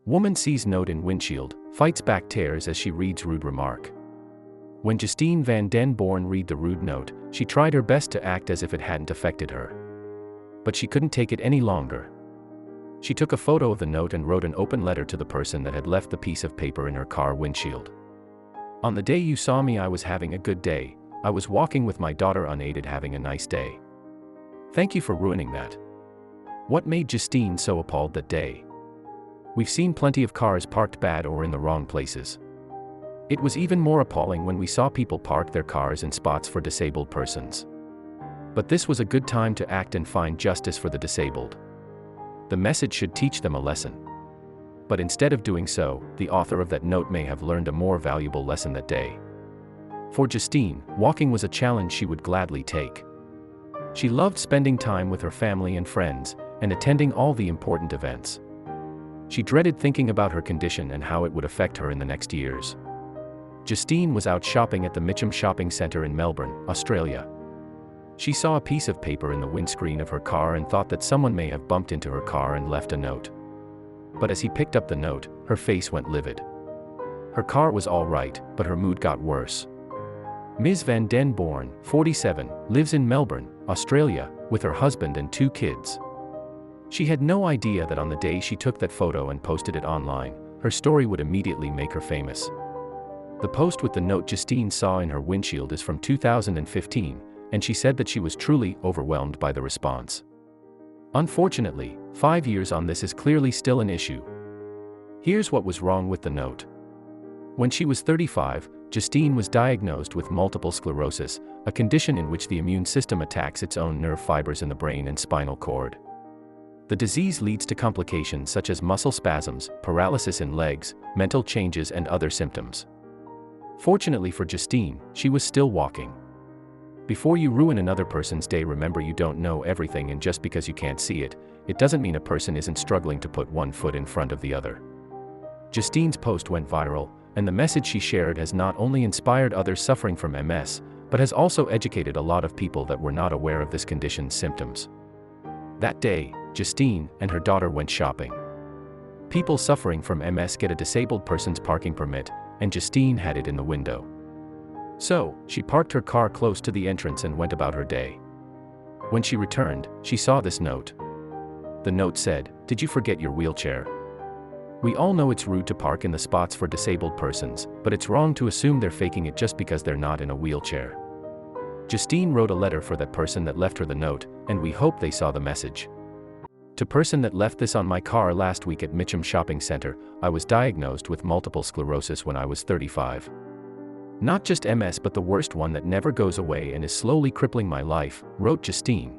Woman sees note in windshield, fights back tears as she reads rude remark. When Justine van den Born read the rude note, she tried her best to act as if it hadn't affected her. But she couldn't take it any longer. She took a photo of the note and wrote an open letter to the person that had left the piece of paper in her car windshield. On the day you saw me, I was having a good day. I was walking with my daughter unaided, having a nice day. Thank you for ruining that. What made Justine so appalled that day? We've seen plenty of cars parked bad or in the wrong places. It was even more appalling when we saw people park their cars in spots for disabled persons. But this was a good time to act and find justice for the disabled. The message should teach them a lesson. But instead of doing so, the author of that note may have learned a more valuable lesson that day. For Justine, walking was a challenge she would gladly take. She loved spending time with her family and friends, and attending all the important events. She dreaded thinking about her condition and how it would affect her in the next years. Justine was out shopping at the Mitcham Shopping Centre in Melbourne, Australia. She saw a piece of paper in the windscreen of her car and thought that someone may have bumped into her car and left a note. But as he picked up the note, her face went livid. Her car was all right, but her mood got worse. Ms. van den Born, 47, lives in Melbourne, Australia, with her husband and 2 kids. She had no idea that on the day she took that photo and posted it online, her story would immediately make her famous. The post with the note Justine saw in her windshield is from 2015, and she said that she was truly overwhelmed by the response. Unfortunately, 5 years on, this is clearly still an issue. Here's what was wrong with the note. When she was 35, Justine was diagnosed with multiple sclerosis, a condition in which the immune system attacks its own nerve fibers in the brain and spinal cord. The disease leads to complications such as muscle spasms, paralysis in legs, mental changes, and other symptoms. Fortunately for Justine, she was still walking. Before you ruin another person's day, remember you don't know everything, and just because you can't see it, it doesn't mean a person isn't struggling to put one foot in front of the other. Justine's post went viral, and the message she shared has not only inspired others suffering from MS, but has also educated a lot of people that were not aware of this condition's symptoms. That day, Justine and her daughter went shopping. People suffering from MS get a disabled person's parking permit, and Justine had it in the window. So, she parked her car close to the entrance and went about her day. When she returned, she saw this note. The note said, "Did you forget your wheelchair? We all know it's rude to park in the spots for disabled persons, but it's wrong to assume they're faking it just because they're not in a wheelchair." Justine wrote a letter for that person that left her the note, and we hope they saw the message. To person that left this on my car last week at Mitcham Shopping Centre, I was diagnosed with multiple sclerosis when I was 35. Not just MS, but the worst one that never goes away and is slowly crippling my life, wrote Justine.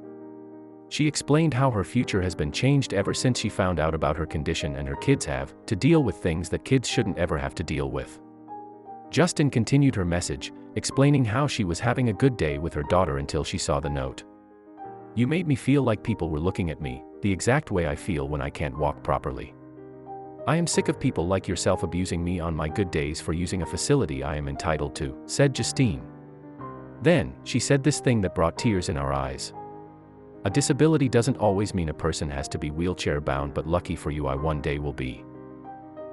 She explained how her future has been changed ever since she found out about her condition, and her kids have to deal with things that kids shouldn't ever have to deal with. Justine continued her message, explaining how she was having a good day with her daughter until she saw the note. "You made me feel like people were looking at me, the exact way I feel when I can't walk properly. I am sick of people like yourself abusing me on my good days for using a facility I am entitled to," said Justine. Then, she said this thing that brought tears in our eyes. "A disability doesn't always mean a person has to be wheelchair bound, but lucky for you, I one day will be.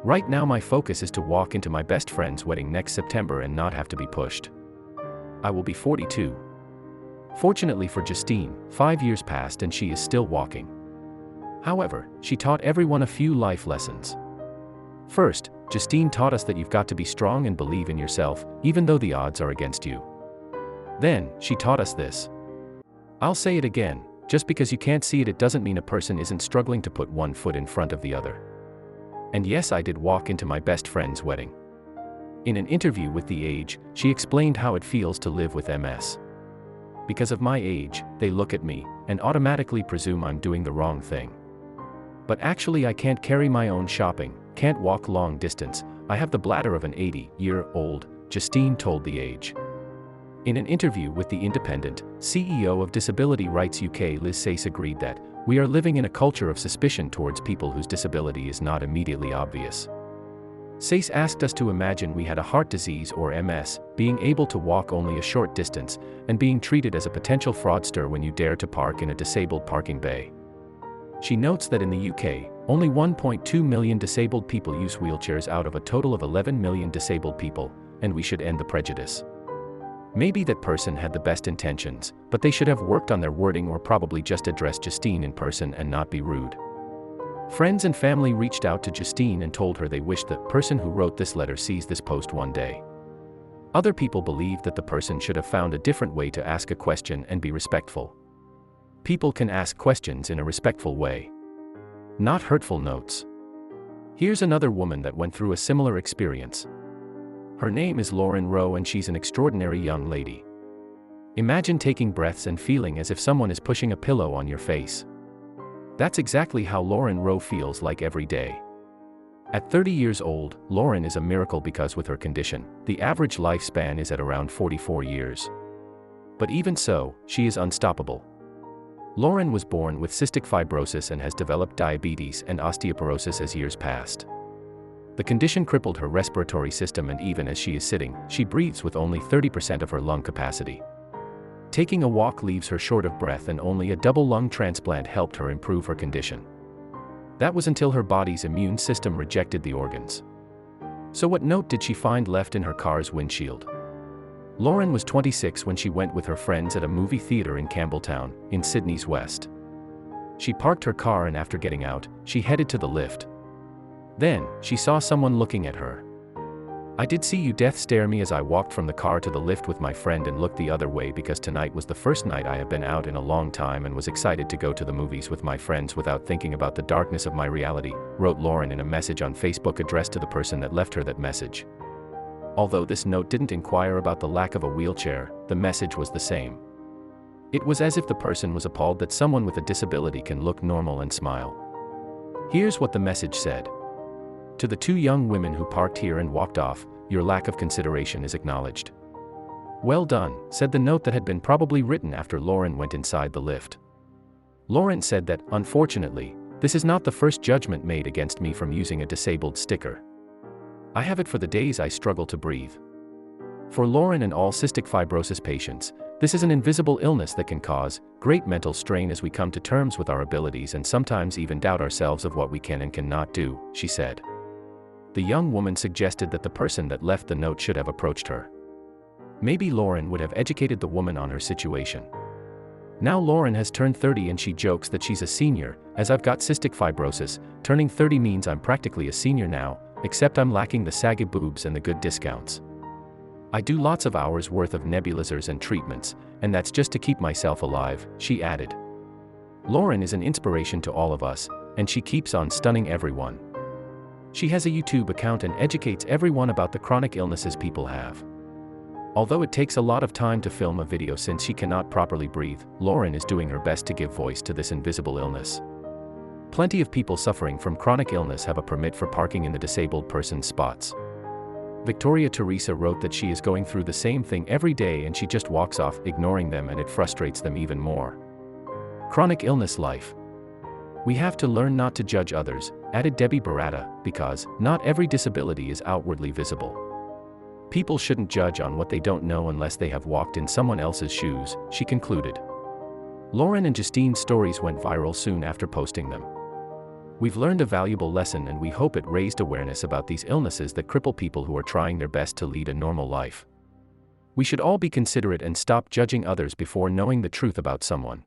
Right now my focus is to walk into my best friend's wedding next September and not have to be pushed. I will be 42. Fortunately for Justine, 5 years passed and she is still walking. However, she taught everyone a few life lessons. First, Justine taught us that you've got to be strong and believe in yourself, even though the odds are against you. Then, she taught us this. I'll say it again, just because you can't see it, it doesn't mean a person isn't struggling to put one foot in front of the other. And yes, I did walk into my best friend's wedding. In an interview with The Age, she explained how it feels to live with MS. Because of my age, they look at me and automatically presume I'm doing the wrong thing. But actually I can't carry my own shopping, can't walk long distance, I have the bladder of an 80-year-old, Justine told The Age. In an interview with The Independent, CEO of Disability Rights UK Liz Sayce agreed that, "We are living in a culture of suspicion towards people whose disability is not immediately obvious." Sayce asked us to imagine we had a heart disease or MS, being able to walk only a short distance, and being treated as a potential fraudster when you dare to park in a disabled parking bay. She notes that in the UK, only 1.2 million disabled people use wheelchairs out of a total of 11 million disabled people, and we should end the prejudice. Maybe that person had the best intentions, but they should have worked on their wording or probably just addressed Justine in person and not be rude. Friends and family reached out to Justine and told her they wished the person who wrote this letter sees this post one day. Other people believed that the person should have found a different way to ask a question and be respectful. People can ask questions in a respectful way, not hurtful notes. Here's another woman that went through a similar experience. Her name is Lauren Rowe and she's an extraordinary young lady. Imagine taking breaths and feeling as if someone is pushing a pillow on your face. That's exactly how Lauren Rowe feels like every day. At 30 years old, Lauren is a miracle because with her condition, the average lifespan is at around 44 years. But even so, she is unstoppable. Lauren was born with cystic fibrosis and has developed diabetes and osteoporosis as years passed. The condition crippled her respiratory system and even as she is sitting, she breathes with only 30% of her lung capacity. Taking a walk leaves her short of breath and only a double lung transplant helped her improve her condition. That was until her body's immune system rejected the organs. So what note did she find left in her car's windshield? Lauren was 26 when she went with her friends at a movie theater in Campbelltown, in Sydney's west. She parked her car and after getting out, she headed to the lift. Then, she saw someone looking at her. I did see you death stare me as I walked from the car to the lift with my friend and looked the other way because tonight was the first night I have been out in a long time and was excited to go to the movies with my friends without thinking about the darkness of my reality, wrote Lauren in a message on Facebook addressed to the person that left her that message. Although this note didn't inquire about the lack of a wheelchair, the message was the same. It was as if the person was appalled that someone with a disability can look normal and smile. Here's what the message said. To the two young women who parked here and walked off, your lack of consideration is acknowledged. Well done, said the note that had been probably written after Lauren went inside the lift. Lauren said that, unfortunately, this is not the first judgment made against me from using a disabled sticker. I have it for the days I struggle to breathe. For Lauren and all cystic fibrosis patients, this is an invisible illness that can cause great mental strain as we come to terms with our abilities and sometimes even doubt ourselves of what we can and cannot do, she said. The young woman suggested that the person that left the note should have approached her. Maybe Lauren would have educated the woman on her situation. Now Lauren has turned 30 and she jokes that she's a senior, as I've got cystic fibrosis, turning 30 means I'm practically a senior now, except I'm lacking the saggy boobs and the good discounts. I do lots of hours worth of nebulizers and treatments, and that's just to keep myself alive, she added. Lauren is an inspiration to all of us, and she keeps on stunning everyone. She has a YouTube account and educates everyone about the chronic illnesses people have. Although it takes a lot of time to film a video since she cannot properly breathe, Lauren is doing her best to give voice to this invisible illness. Plenty of people suffering from chronic illness have a permit for parking in the disabled person's spots. Victoria Teresa wrote that she is going through the same thing every day and she just walks off, ignoring them, and it frustrates them even more. Chronic illness life. We have to learn not to judge others, added Debbie Baratta, because not every disability is outwardly visible. People shouldn't judge on what they don't know unless they have walked in someone else's shoes, she concluded. Lauren and Justine's stories went viral soon after posting them. We've learned a valuable lesson and we hope it raised awareness about these illnesses that cripple people who are trying their best to lead a normal life. We should all be considerate and stop judging others before knowing the truth about someone.